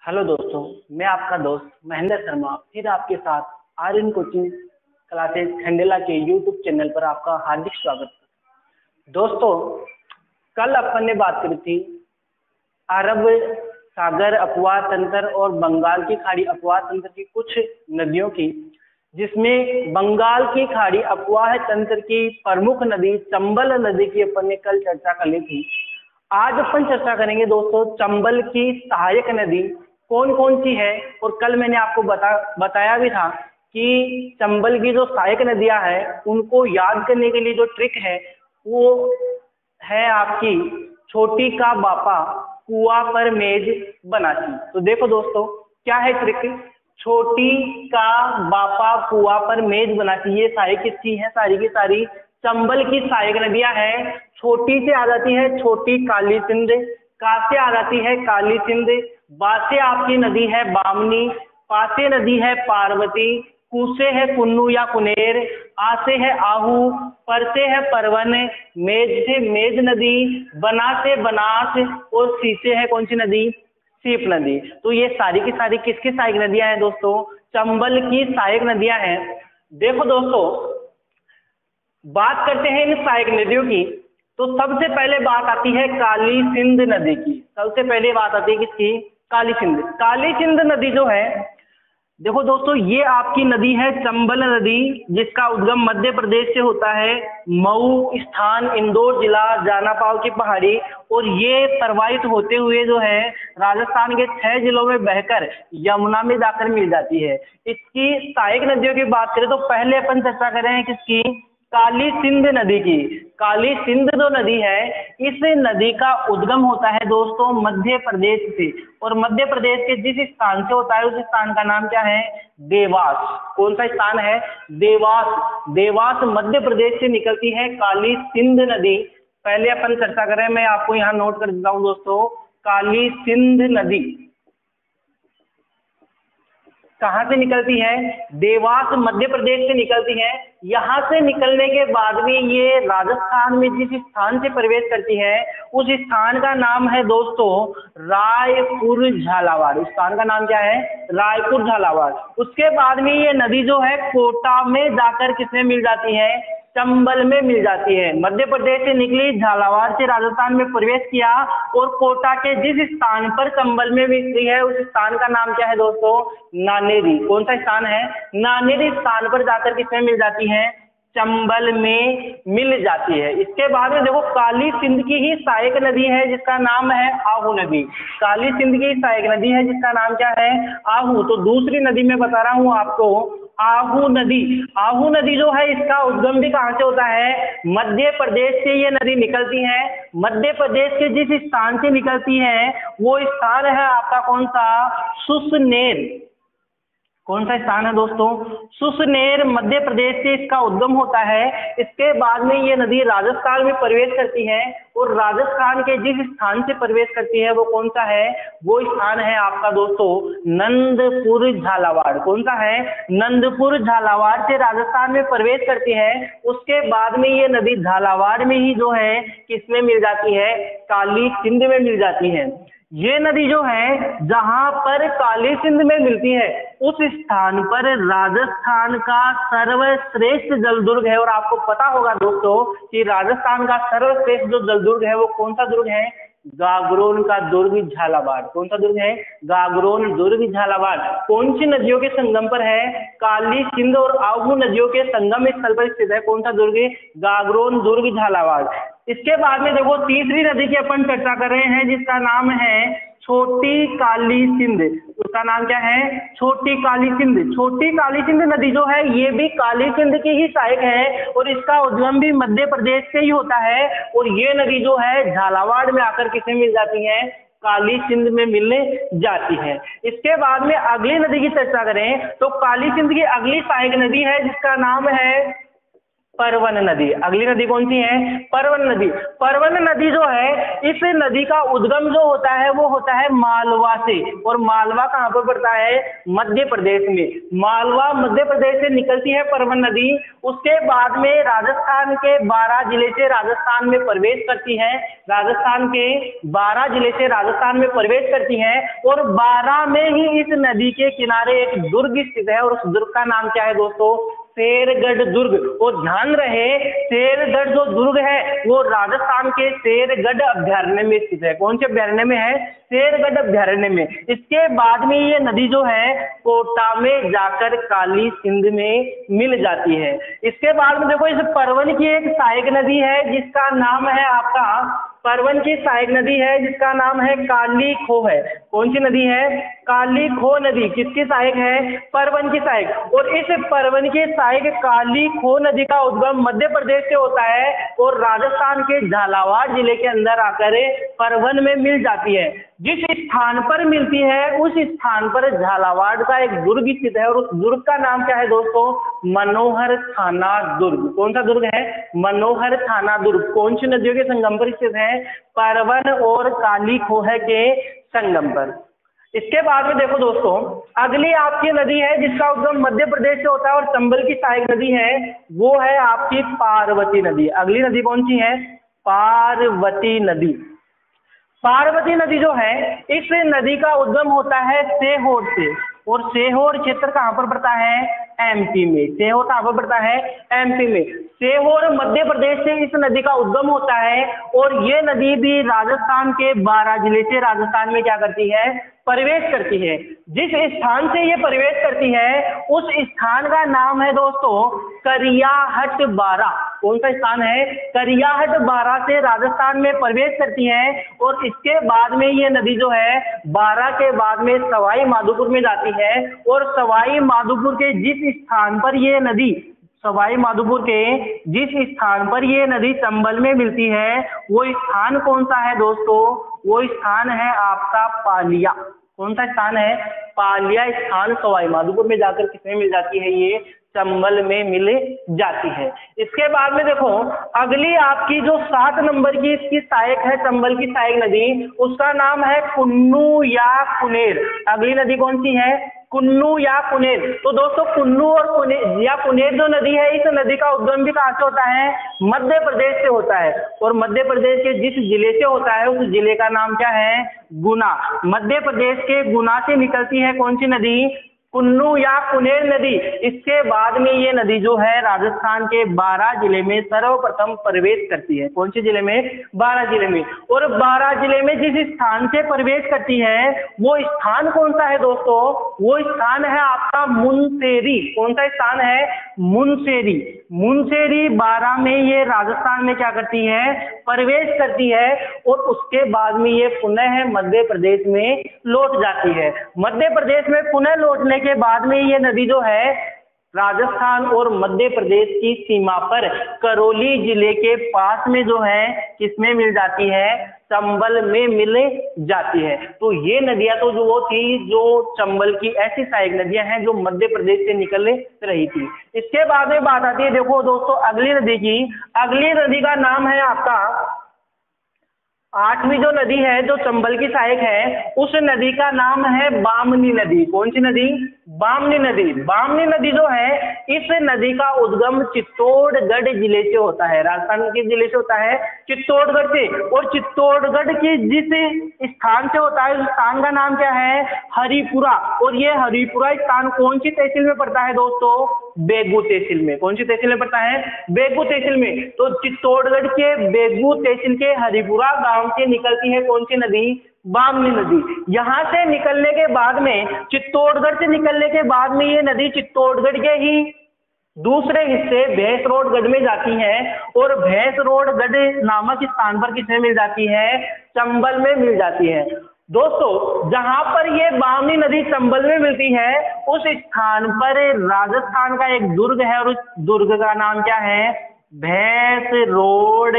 Hello दोस्तों, मैं आपका दोस्त महेंद्र शर्मा फिर आपके साथ आर्यन कोचिंग क्लासेस खंडेला के यूट्यूब चैनल पर आपका हार्दिक स्वागत है। दोस्तों, कल अपन ने बात करी थी अरब सागर अपवाह तंत्र और बंगाल की खाड़ी अपवाह तंत्र की कुछ नदियों की, जिसमें बंगाल की खाड़ी अपवाह तंत्र की प्रमुख नदी चंबल नदी की अपन ने कल चर्चा कर ली थी। आज अपन चर्चा करेंगे दोस्तों चंबल की सहायक नदी कौन कौन सी है। और कल मैंने आपको बताया भी था कि चंबल की जो सहायक नदियां हैं उनको याद करने के लिए जो ट्रिक है वो है आपकी छोटी का बापा कुआं पर मेज बनाती। तो देखो दोस्तों, क्या है ट्रिक। छोटी का बापा कुआं पर मेज बनाती, ये सारी किसकी है? सारी की सारी चंबल की सहायक नदियां हैं। छोटी से आ जाती है छोटी काली सिंध, का से आ जाती है काली सिंध, बा से आपकी नदी है बामनी, पा से नदी है पार्वती, कु से है कुन्नू या कुनेर, आ से है आहू, पर से है परवन, मेज से मेज नदी, बना से बनास और सी से है कौन सी नदी? सीप नदी। तो ये सारी की सारी किसकी सहायक नदियां हैं दोस्तों? चंबल की सहायक नदियां हैं। देखो दोस्तों, बात करते हैं इन सहायक नदियों की, तो सबसे पहले बात आती है काली सिंध नदी की। सबसे पहले बात आती है किसकी? काली सिंध। काली सिंध नदी जो है, देखो दोस्तों, ये आपकी नदी है चंबल नदी, जिसका उद्गम मध्य प्रदेश से होता है। मऊ स्थान, इंदौर जिला, जानापाव की पहाड़ी, और ये प्रवाहित होते हुए जो है राजस्थान के 6 जिलों में बहकर यमुना में जाकर मिल जाती है। इसकी सहायक नदियों की बात करें तो पहले अपन चर्चा कर रहे हैं किसकी? काली सिंध नदी की। काली सिंध जो नदी है, इस नदी का उद्गम होता है दोस्तों मध्य प्रदेश से, और मध्य प्रदेश के जिस स्थान से होता है उस स्थान का नाम क्या है? देवास। कौन सा स्थान है? देवास। देवास मध्य प्रदेश से निकलती है काली सिंध नदी। पहले अपन चर्चा करें, मैं आपको यहाँ नोट कर देता हूँ दोस्तों। काली सिंध नदी कहाँ से निकलती है? देवास मध्य प्रदेश से निकलती है। यहाँ से निकलने के बाद भी ये राजस्थान में जिस स्थान से प्रवेश करती है उस स्थान का नाम है दोस्तों रायपुर झालावाड़। उस स्थान का नाम क्या है? रायपुर झालावाड़। उसके बाद में ये नदी जो है कोटा में जाकर किसमें मिल जाती है? चंबल में मिल जाती है। मध्य प्रदेश से निकली, झालावाड़ से राजस्थान में प्रवेश किया, और कोटा के जिस स्थान पर चंबल में मिलती है उस स्थान का नाम क्या है दोस्तों? नानेरी। कौन सा स्थान है? नानेरी स्थान पर जाकर किसमें मिल जाती है? चंबल में मिल जाती है। इसके बाद में देखो, काली सिंध की ही सहायक नदी है जिसका नाम है आहू नदी। काली सिंध की सहायक नदी है जिसका नाम क्या है? आहू। तो दूसरी नदी मैं बता रहा हूं आपको, आहू नदी। आहू नदी जो है इसका उद्गम भी कहां से होता है? मध्य प्रदेश से ये नदी निकलती है। मध्य प्रदेश के जिस स्थान से निकलती है वो स्थान है आपका कौन सा? सुसनेर। कौन सा स्थान है दोस्तों? सुसनेर मध्य प्रदेश से इसका उद्गम होता है। इसके बाद में ये नदी राजस्थान में प्रवेश करती है, और राजस्थान के जिस स्थान से प्रवेश करती है वो कौन सा है? वो स्थान है आपका दोस्तों नंदपुर झालावाड़। कौन सा है? नंदपुर झालावाड़ से राजस्थान में प्रवेश करती है। उसके बाद में ये नदी झालावाड़ में ही जो है किसमें मिल जाती है? काली सिंध में मिल जाती है। ये नदी जो है जहां पर काली सिंध में मिलती है उस स्थान पर राजस्थान का सर्वश्रेष्ठ जलदुर्ग है। और आपको पता होगा दोस्तों कि राजस्थान का सर्वश्रेष्ठ जो जलदुर्ग है वो कौन सा दुर्ग है? गागरोन का दुर्ग झालावाड़। कौन सा दुर्ग है? गागरोन दुर्ग झालावाड़। कौन सी नदियों के संगम पर है? काली सिंध और आहू नदियों के संगम स्थल पर स्थित है। कौन सा दुर्ग? गागरोन दुर्ग झालावाड़। इसके बाद में देखो, तीसरी नदी की अपन चर्चा कर रहे हैं जिसका नाम है छोटी काली सिंध। उसका नाम क्या है? छोटी काली सिंध। छोटी काली सिंध नदी जो है ये भी काली सिंध की ही सहायक है, और इसका उद्गम भी मध्य प्रदेश से ही होता है। और ये नदी जो है झालावाड़ में आकर किसे मिल जाती है? काली सिंध में मिलने जाती है। इसके बाद में अगली नदी की चर्चा करें तो काली सिंध की अगली सहायक नदी है जिसका नाम है परवन नदी। अगली नदी कौन सी है? परवन नदी। परवन नदी जो है, इस नदी का उद्गम जो होता है वो होता है मालवा से, और मालवा कहाँ पर पड़ता है? मध्य प्रदेश में। मालवा मध्य प्रदेश से निकलती है परवन नदी, उसके बाद में राजस्थान के 12 जिले से राजस्थान में प्रवेश करती है। राजस्थान के 12 जिले से राजस्थान में प्रवेश करती है, और 12 में ही इस नदी के किनारे एक दुर्ग स्थित है, और उस दुर्ग का नाम क्या है दोस्तों? शेरगढ़ दुर्ग। और ध्यान रहे, शेरगढ़ जो दुर्ग है वो राजस्थान के शेरगढ़ अभ्यारण्य में स्थित है। कौन से अभ्यारण्य में है? शेरगढ़ अभ्यारण्य में। इसके बाद में ये नदी जो है कोटा में जाकर काली सिंध में मिल जाती है। इसके बाद में देखो, इस परवन की एक सहायक नदी है जिसका नाम है आपका, परवन की सहायक नदी है जिसका नाम है काली खो है। कौन सी नदी है? काली खो नदी। किसकी सहायक है? परवन की सहायक। और इस परवन की सहायक काली खो नदी का उद्गम मध्य प्रदेश से होता है, और राजस्थान के झालावाड़ जिले के अंदर आकर परवन में मिल जाती है। जिस स्थान पर मिलती है उस स्थान पर झालावाड़ का एक दुर्ग स्थित है, और उस दुर्ग का नाम क्या है दोस्तों? मनोहर थाना दुर्ग। कौन सा दुर्ग है? मनोहर थाना दुर्ग। कौन सी नदियों के संगम पर स्थित है? परवन और काली खोह के संगम पर। इसके बाद में देखो दोस्तों, अगली आपकी नदी है जिसका उद्गम मध्य प्रदेश से होता है और चंबल की सहायक नदी है, वो है आपकी पार्वती नदी। अगली नदी कौन सी है? पार्वती नदी। पार्वती नदी जो है, इस नदी का उद्गम होता है सीहोर से, और सीहोर क्षेत्र कहाँ पर पड़ता है? एमपी में। सीहोर कहाँ पर पड़ता है? एमपी में। सीहोर मध्य प्रदेश से इस नदी का उद्गम होता है, और ये नदी भी राजस्थान के 12 जिले से राजस्थान में क्या करती है? प्रवेश करती है। जिस स्थान से ये प्रवेश करती है उस स्थान का नाम है दोस्तों करियाहट बारा। कौन सा स्थान है? करियाहट बारा से राजस्थान में प्रवेश करती है, और इसके बाद में ये नदी जो है 12 के बाद में सवाई माधोपुर में जाती है, और सवाई माधोपुर के जिस स्थान पर ये नदी, सवाई माधोपुर के जिस स्थान पर ये नदी चंबल में मिलती है, वो स्थान कौन सा है दोस्तों? वो स्थान है आपका पालिया। कौन सा स्थान है? पालिया स्थान सवाई माधोपुर में जाकर किसमें मिल जाती है? ये चंबल में मिल जाती है। इसके बाद में देखो, अगली आपकी जो 7 नंबर की इसकी सहायक है, चंबल की सहायक नदी, उसका नाम है कुन्नू या कुनेर। अगली नदी कौन सी है? कुन्नू या कुनेर। तो दोस्तों, कुन्नू और कुनेर जो नदी है, इस नदी का उद्गम भी कहाँ से होता है? मध्य प्रदेश से होता है, और मध्य प्रदेश के जिस जिले से होता है उस जिले का नाम क्या है? गुना। मध्य प्रदेश के गुना से निकलती है कौन सी नदी? कुन्नू या कुनेर नदी। इसके बाद में ये नदी जो है राजस्थान के 12 जिले में सर्वप्रथम प्रवेश करती है। कौन से जिले में? 12 जिले में। और 12 जिले में जिस स्थान से प्रवेश करती है वो स्थान कौन सा है दोस्तों? वो स्थान है आपका मुनस्सेरी। कौन सा स्थान है? मुनस्सेरी। मुनस्सेरी 12 में ये राजस्थान में क्या करती है? प्रवेश करती है, और उसके बाद में ये पुनः मध्य प्रदेश में लौट जाती है। मध्य प्रदेश में पुनः लौटने के बाद में ये नदी जो है राजस्थान और मध्य प्रदेश की सीमा पर करौली जिले के पास में जो है किसमें मिल जाती है? चंबल में मिल जाती है। तो ये नदियां तो जो वो थी, जो चंबल की ऐसी सहायक नदियां हैं जो मध्य प्रदेश से निकल रही थी। इसके बाद में बात आती है, देखो दोस्तों, अगली नदी की। अगली नदी का नाम है आपका 8वीं जो नदी है जो चंबल की सहायक है, उस नदी का नाम है बामनी नदी। कौन सी नदी? बामनी नदी। बामनी नदी जो है, इस नदी का उद्गम चित्तौड़गढ़ जिले से होता है। राजस्थान के जिले से होता है? चित्तौड़गढ़ से। और चित्तौड़गढ़ के जिस स्थान से होता है उस स्थान का नाम क्या है? हरिपुरा। और ये हरिपुरा स्थान कौन सी तहसील में पड़ता है दोस्तों? बेगू तहसील में। कौन सी तहसील में पड़ता है? बेगू तहसील में। तो चित्तौड़गढ़ के बेगू तहसील के हरिपुरा गांव से निकलती है कौन सी नदी? बामनी नदी। यहां से निकलने के बाद में, चित्तौड़गढ़ से निकलने के बाद में ये नदी चित्तौड़गढ़ के ही दूसरे हिस्से भैंसरोडगढ़ में जाती है, और भैंसरोडगढ़ नामक स्थान पर किसमें मिल जाती है? चंबल में मिल जाती है। दोस्तों, जहां पर ये बामनी नदी चंबल में मिलती है उस स्थान पर राजस्थान का एक दुर्ग है, और उस दुर्ग का नाम क्या है? भैंसरोडगढ़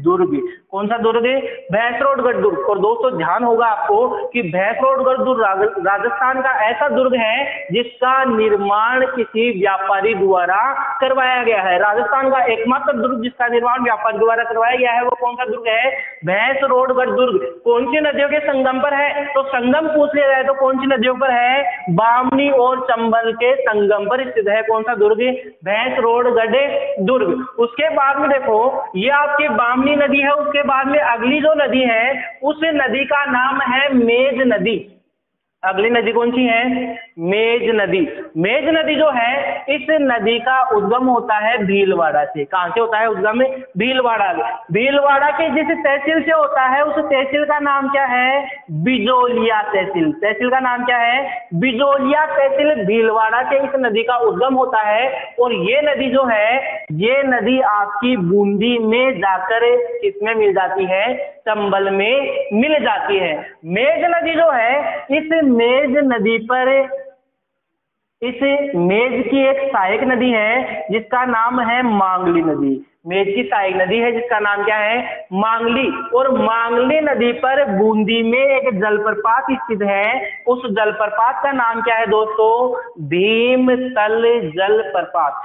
दुर्ग। कौन सा दुर्ग? भैंसरोडगढ़ दुर्ग। और दोस्तों ध्यान होगा आपको कि भैंसरोडगढ़ दुर्ग राजस्थान का ऐसा दुर्ग है जिसका निर्माण किसी व्यापारी द्वारा करवाया गया है। राजस्थान का एकमात्र दुर्ग जिसका निर्माण व्यापारी द्वारा करवाया गया है वो कौन सा दुर्ग है? भैंसरोडगढ़ दुर्ग। कौन सी नदियों के संगम पर है? तो संगम पूछ लिया जाए तो कौन सी नदियों पर है? बामनी और चंबल के संगम पर स्थित है कौन सा दुर्ग? भैंसरोडगढ़ दुर्ग। उसके बाद में देखो ये आपकी बामनी नदी है, उसके बाद में अगली जो नदी है उस नदी का नाम है मेज नदी। अगली नदी कौन सी है? मेज नदी। मेज नदी जो है इस नदी का उद्गम होता है भीलवाड़ा से। कहां से होता है उद्गम? भीलवाड़ा। भीलवाड़ा के जिस तहसील से होता है उस तहसील का नाम क्या है? बिजोलिया तहसील। तहसील का नाम क्या है? बिजोलिया तहसील। भीलवाड़ा से इस नदी का उद्गम होता है और ये नदी जो है ये नदी आपकी बूंदी में जाकर किसमें मिल जाती है? चंबल में मिल जाती है। मेज नदी जो है इस मेज नदी पर इस मेज की एक सहायक नदी है जिसका नाम है मांगली नदी। मेज की सहायक नदी है जिसका नाम क्या है? मांगली। और मांगली नदी पर बूंदी में एक जलप्रपात स्थित है। उस जलप्रपात का नाम क्या है दोस्तों? भीमतल जलप्रपात।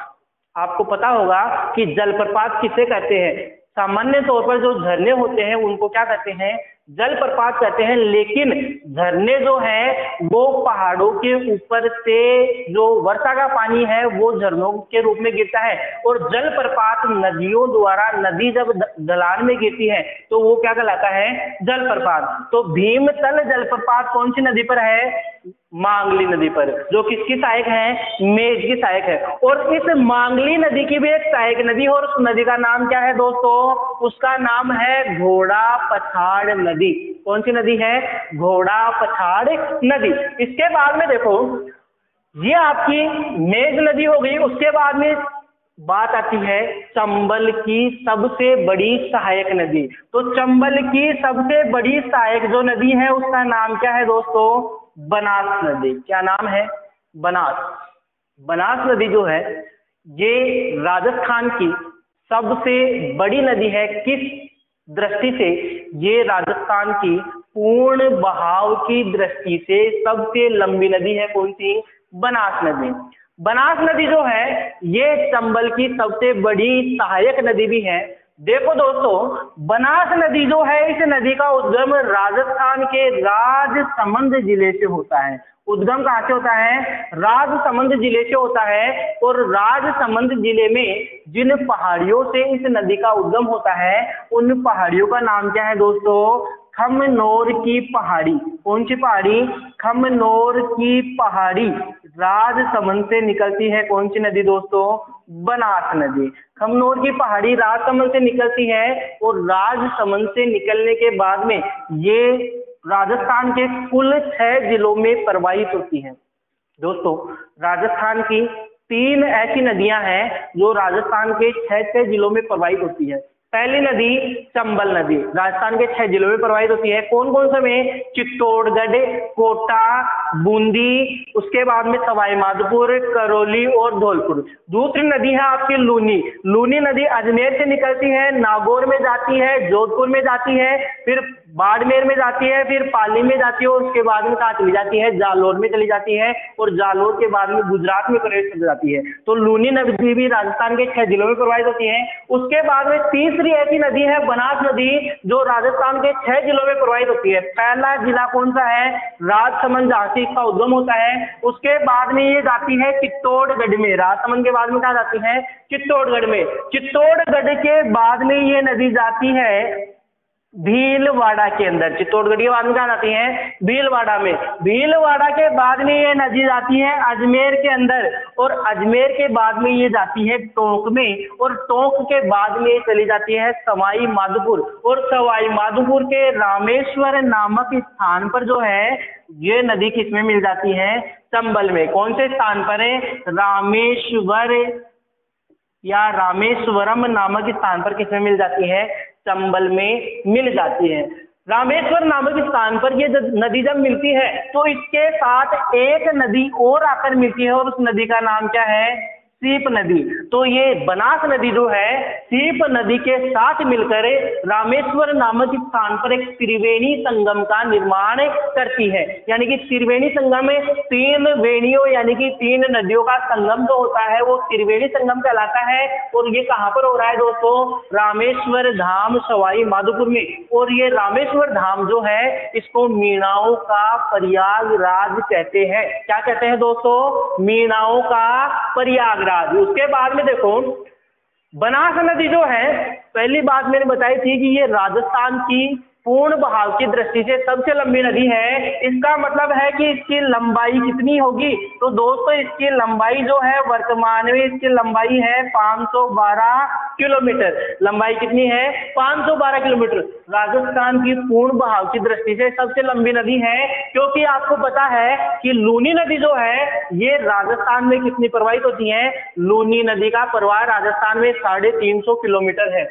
आपको पता होगा कि जलप्रपात किसे कहते हैं? सामान्य तौर पर जो झरने होते हैं उनको क्या कहते हैं? जलप्रपात कहते हैं। लेकिन झरने जो है वो पहाड़ों के ऊपर से जो वर्षा का पानी है वो झरनों के रूप में गिरता है और जलप्रपात नदियों द्वारा, नदी जब ढलान में गिरती है तो वो क्या कहलाता है? जलप्रपात। तो भीमतल जलप्रपात कौन सी नदी पर है? मांगली नदी पर, जो किसकी सहायक है? मेज की सहायक है। और इस मांगली नदी की भी एक सहायक नदी है और उस नदी का नाम क्या है दोस्तों? उसका नाम है घोड़ा पछाड़ नदी। कौन सी नदी है? घोड़ा पछाड़ नदी। इसके बाद में देखो ये आपकी मेज नदी हो गई। उसके बाद में बात आती है चंबल की सबसे बड़ी सहायक नदी। तो चंबल की सबसे बड़ी सहायक जो नदी है उसका नाम क्या है दोस्तों? बनास नदी। क्या नाम है? बनास। बनास नदी जो है ये राजस्थान की सबसे बड़ी नदी है। किस दृष्टि से? ये राजस्थान की पूर्ण बहाव की दृष्टि से सबसे लंबी नदी है। कौन सी? बनास नदी। बनास नदी जो है ये चंबल की सबसे बड़ी सहायक नदी भी है। देखो दोस्तों बनास नदी जो है इस नदी का उद्गम राजस्थान के राजसमंद जिले से होता है। उद्गम कहां से होता है? राजसमंद जिले से होता है। और राजसमंद जिले में जिन पहाड़ियों से इस नदी का उद्गम होता है उन पहाड़ियों का नाम क्या है दोस्तों? खमनोर की पहाड़ी। कौन सी पहाड़ी? खमनोर की पहाड़ी। राजसमंद से निकलती है कौन सी नदी दोस्तों? बनास नदी। खमनोर की पहाड़ी राजसमंद से निकलती है और राजसमंद से निकलने के बाद में ये राजस्थान के कुल 6 जिलों में प्रवाहित होती है। दोस्तों राजस्थान की 3 ऐसी नदियां हैं जो राजस्थान के 6 जिलों में प्रवाहित होती है। पहली नदी चंबल नदी राजस्थान के 6 जिलों में प्रवाहित होती है। कौन कौन से में? चित्तौड़गढ़, कोटा, बूंदी, उसके बाद में सवाई माधोपुर, करौली और धौलपुर। दूसरी नदी है आपकी लूनी। लूनी नदी अजमेर से निकलती है, नागौर में जाती है, जोधपुर में जाती है, फिर बाड़मेर में जाती है, फिर पाली में जाती है और उसके बाद में कहाँ चली जाती है? जालोर में चली जाती है और जालोर के बाद में गुजरात में प्रवेश कर जाती है। तो लूनी नदी भी राजस्थान के 6 जिलों में प्रवाहित होती है। उसके बाद में तीसरी ऐसी नदी है बनास नदी जो राजस्थान के 6 जिलों में प्रवाहित होती है। पहला जिला कौन सा है? राजसमंद, जहां से इसका उद्गम होता है। उसके बाद में ये जाती है चित्तौड़गढ़ में। राजसमंद के बाद में कहाँ जाती है? चित्तौड़गढ़ में। चित्तौड़गढ़ के बाद में ये नदी जाती है भीलवाड़ा के अंदर। चित्तौड़गढ़ के बाद में कहाँ जाती है? भीलवाड़ा में। भीलवाड़ा के बाद में ये नदी जाती है अजमेर के अंदर और अजमेर के बाद में ये जाती है टोंक में और टोंक के बाद में चली जाती है सवाई माधोपुर और सवाई माधोपुर के रामेश्वर नामक स्थान पर जो है ये नदी किसमें मिल जाती है? चंबल में। कौन से स्थान पर है? रामेश्वर या रामेश्वरम नामक स्थान पर किसमें मिल जाती है? चंबल में मिल जाती है। रामेश्वर नामक स्थान पर ये नदी जब मिलती है तो इसके साथ एक नदी और आकर मिलती है और उस नदी का नाम क्या है? सीप नदी। तो ये बनास नदी जो है सीप नदी के साथ मिलकर रामेश्वर नामक स्थान पर एक त्रिवेणी संगम का निर्माण करती है। यानी कि त्रिवेणी संगम में तीन वेणियों यानी कि तीन नदियों का संगम जो होता है वो त्रिवेणी संगम कहलाता है। और ये कहाँ पर हो रहा है दोस्तों? रामेश्वर धाम सवाई माधोपुर में। और ये रामेश्वर धाम जो है इसको मीणाओं का प्रयागराज कहते हैं। क्या कहते हैं दोस्तों? मीणाओं का प्रयागराज। उसके बाद में देखो बनास नदी जो है, पहली बात मैंने बताई थी कि ये राजस्थान की पूर्ण बहाव की दृष्टि से सबसे लंबी नदी है। इसका मतलब है कि इसकी लंबाई कितनी होगी? तो दोस्तों इसकी लंबाई जो है वर्तमान में इसकी लंबाई है 512 किलोमीटर। लंबाई कितनी है? 512 किलोमीटर। राजस्थान की पूर्ण बहाव की दृष्टि से सबसे लंबी नदी है, क्योंकि आपको पता है कि लूनी नदी जो है ये राजस्थान में कितनी प्रवाहित होती है? लूनी नदी का प्रवाह राजस्थान में 350 किलोमीटर है।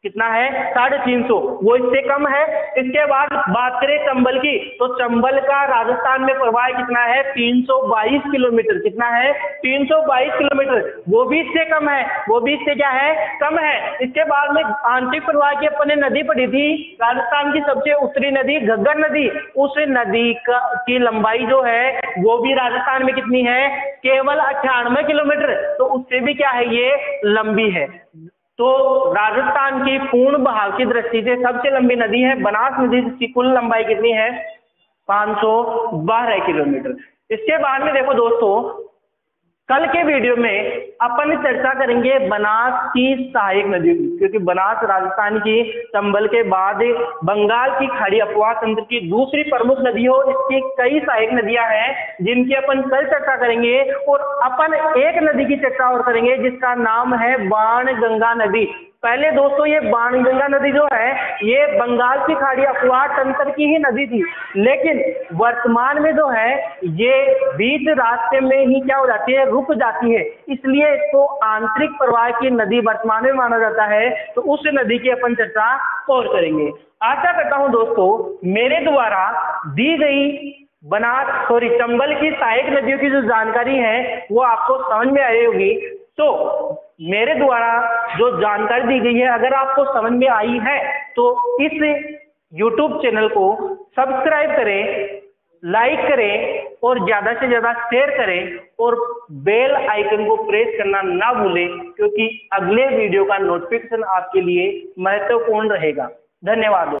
कितना है? 350। वो इससे कम है। इसके बाद बात करें चंबल की, तो चंबल का राजस्थान में प्रवाह कितना है? 322 किलोमीटर। कितना है? 322 किलोमीटर। वो भी इससे कम है। वो भी इससे क्या है? कम है। इसके बाद में आंतरिक प्रवाह की अपने नदी पड़ी थी, राजस्थान की सबसे उत्तरी नदी घग्गर नदी। उस नदी की लंबाई जो है वो भी राजस्थान में कितनी है? केवल 98 किलोमीटर। तो उससे भी क्या है? ये लंबी है। तो राजस्थान की पूर्ण बहाव की दृष्टि से सबसे लंबी नदी है बनास नदी, जिसकी कुल लंबाई कितनी है? 512 किलोमीटर। इसके बाद में देखो दोस्तों कल के वीडियो में अपन चर्चा करेंगे बनास की सहायक नदियों की, क्योंकि बनास राजस्थान की चंबल के बाद बंगाल की खाड़ी अपवाह तंत्र की दूसरी प्रमुख नदी हो। इसकी कई सहायक नदियां हैं जिनकी अपन कल चर्चा करेंगे। और अपन एक नदी की चर्चा और करेंगे जिसका नाम है बाणगंगा नदी। पहले दोस्तों ये बाणगंगा नदी जो है ये बंगाल की खाड़ी अपवाह तंत्र की ही नदी थी, लेकिन वर्तमान में जो है ये बीच रास्ते में ही क्या हो जाती है? रुक जाती है। इसलिए इसको आंतरिक प्रवाह की नदी वर्तमान में माना जाता है। तो उस नदी की अपन चर्चा और करेंगे। आशा करता हूं दोस्तों मेरे द्वारा दी गई चंबल की सहायक नदियों की जो जानकारी है वो आपको समझ में आई होगी। तो मेरे द्वारा जो जानकारी दी गई है अगर आपको समझ में आई है तो इस YouTube चैनल को सब्सक्राइब करें, लाइक करें और ज्यादा से ज्यादा शेयर करें और बेल आइकन को प्रेस करना ना भूलें, क्योंकि अगले वीडियो का नोटिफिकेशन आपके लिए महत्वपूर्ण रहेगा। धन्यवाद।